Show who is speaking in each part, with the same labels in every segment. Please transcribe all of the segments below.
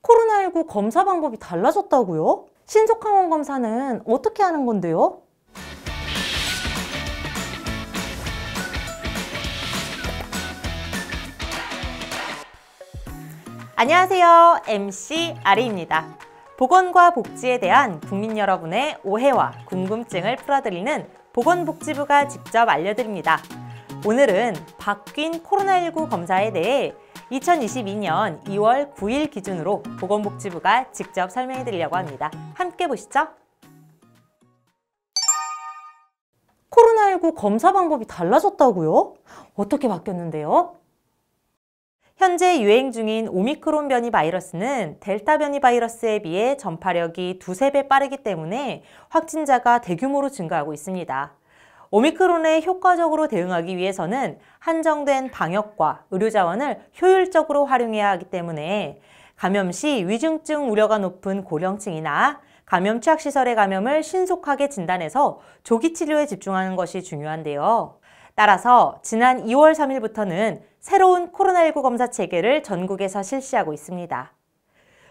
Speaker 1: 코로나19 검사 방법이 달라졌다고요? 신속항원 검사는 어떻게 하는 건데요? 안녕하세요. MC 아리입니다. 보건과 복지에 대한 국민 여러분의 오해와 궁금증을 풀어드리는 보건복지부가 직접 알려드립니다. 오늘은 바뀐 코로나19 검사에 대해 2022년 2월 9일 기준으로 보건복지부가 직접 설명해 드리려고 합니다. 함께 보시죠. 코로나19 검사 방법이 달라졌다고요? 어떻게 바뀌었는데요? 현재 유행 중인 오미크론 변이 바이러스는 델타 변이 바이러스에 비해 전파력이 두세 배 빠르기 때문에 확진자가 대규모로 증가하고 있습니다. 오미크론에 효과적으로 대응하기 위해서는 한정된 방역과 의료자원을 효율적으로 활용해야 하기 때문에 감염 시 위중증 우려가 높은 고령층이나 감염 취약시설의 감염을 신속하게 진단해서 조기 치료에 집중하는 것이 중요한데요. 따라서 지난 2월 3일부터는 새로운 코로나19 검사 체계를 전국에서 실시하고 있습니다.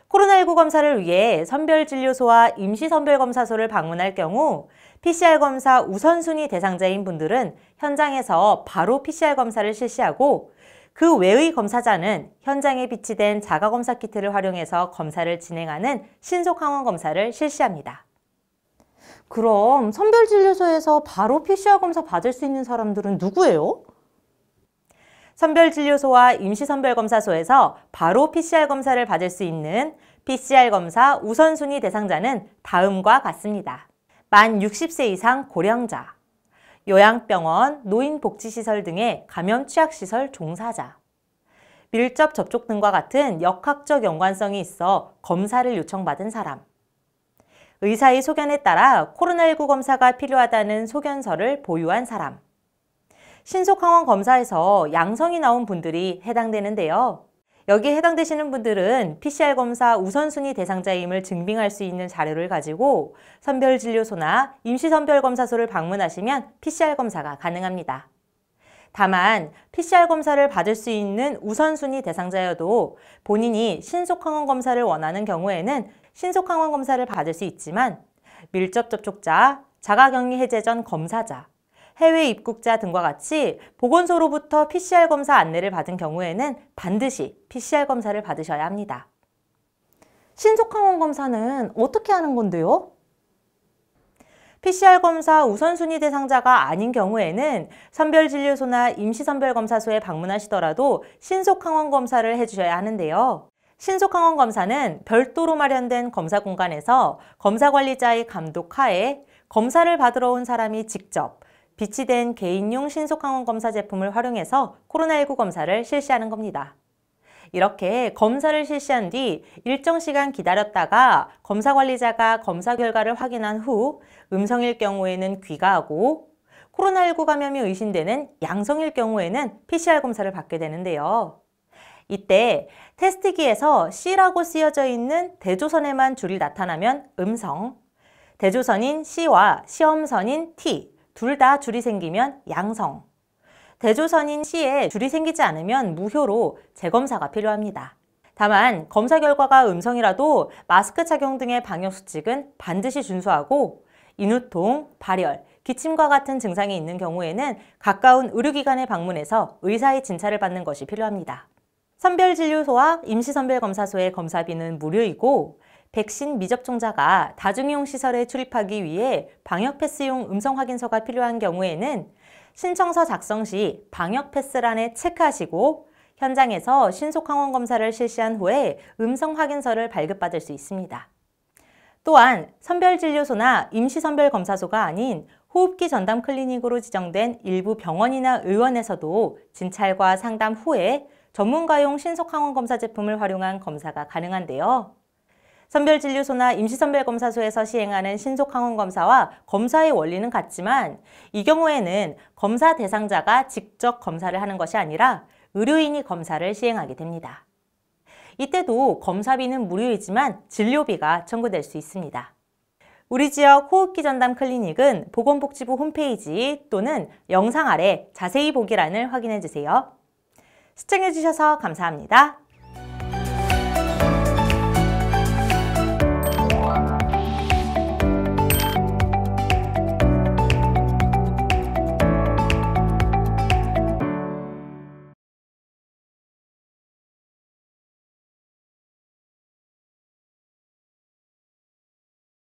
Speaker 1: 코로나19 검사를 위해 선별진료소와 임시선별검사소를 방문할 경우 PCR 검사 우선순위 대상자인 분들은 현장에서 바로 PCR 검사를 실시하고 그 외의 검사자는 현장에 비치된 자가검사 키트를 활용해서 검사를 진행하는 신속항원 검사를 실시합니다. 그럼 선별진료소에서 바로 PCR 검사 받을 수 있는 사람들은 누구예요? 선별진료소와 임시선별검사소에서 바로 PCR 검사를 받을 수 있는 PCR 검사 우선순위 대상자는 다음과 같습니다. 만 60세 이상 고령자, 요양병원, 노인복지시설 등의 감염 취약시설 종사자, 밀접 접촉 등과 같은 역학적 연관성이 있어 검사를 요청받은 사람, 의사의 소견에 따라 코로나19 검사가 필요하다는 소견서를 보유한 사람, 신속항원 검사에서 양성이 나온 분들이 해당되는데요. 여기에 해당되시는 분들은 PCR 검사 우선순위 대상자임을 증빙할 수 있는 자료를 가지고 선별진료소나 임시선별검사소를 방문하시면 PCR 검사가 가능합니다. 다만 PCR 검사를 받을 수 있는 우선순위 대상자여도 본인이 신속항원 검사를 원하는 경우에는 신속항원 검사를 받을 수 있지만 밀접 접촉자, 자가격리 해제 전 검사자, 해외 입국자 등과 같이 보건소로부터 PCR 검사 안내를 받은 경우에는 반드시 PCR 검사를 받으셔야 합니다. 신속항원 검사는 어떻게 하는 건데요? PCR 검사 우선순위 대상자가 아닌 경우에는 선별진료소나 임시선별검사소에 방문하시더라도 신속항원 검사를 해주셔야 하는데요. 신속항원 검사는 별도로 마련된 검사 공간에서 검사관리자의 감독 하에 검사를 받으러 온 사람이 직접 비치된 개인용 신속항원 검사 제품을 활용해서 코로나19 검사를 실시하는 겁니다. 이렇게 검사를 실시한 뒤 일정 시간 기다렸다가 검사관리자가 검사 결과를 확인한 후 음성일 경우에는 귀가하고 코로나19 감염이 의심되는 양성일 경우에는 PCR 검사를 받게 되는데요. 이때 테스트기에서 C라고 쓰여져 있는 대조선에만 줄이 나타나면 음성, 대조선인 C와 시험선인 T 둘 다 줄이 생기면 양성, 대조선인 C에 줄이 생기지 않으면 무효로 재검사가 필요합니다. 다만 검사 결과가 음성이라도 마스크 착용 등의 방역수칙은 반드시 준수하고 인후통, 발열, 기침과 같은 증상이 있는 경우에는 가까운 의료기관에 방문해서 의사의 진찰을 받는 것이 필요합니다. 선별진료소와 임시선별검사소의 검사비는 무료이고 백신 미접종자가 다중이용 시설에 출입하기 위해 방역패스용 음성확인서가 필요한 경우에는 신청서 작성 시 방역패스란에 체크하시고 현장에서 신속항원 검사를 실시한 후에 음성확인서를 발급받을 수 있습니다. 또한 선별진료소나 임시선별검사소가 아닌 호흡기 전담 클리닉으로 지정된 일부 병원이나 의원에서도 진찰과 상담 후에 전문가용 신속항원 검사 제품을 활용한 검사가 가능한데요. 선별진료소나 임시선별검사소에서 시행하는 신속항원 검사와 검사의 원리는 같지만 이 경우에는 검사 대상자가 직접 검사를 하는 것이 아니라 의료인이 검사를 시행하게 됩니다. 이때도 검사비는 무료이지만 진료비가 청구될 수 있습니다. 우리 지역 호흡기 전담 클리닉은 보건복지부 홈페이지 또는 영상 아래 자세히 보기란을 확인해 주세요. 시청해 주셔서 감사합니다.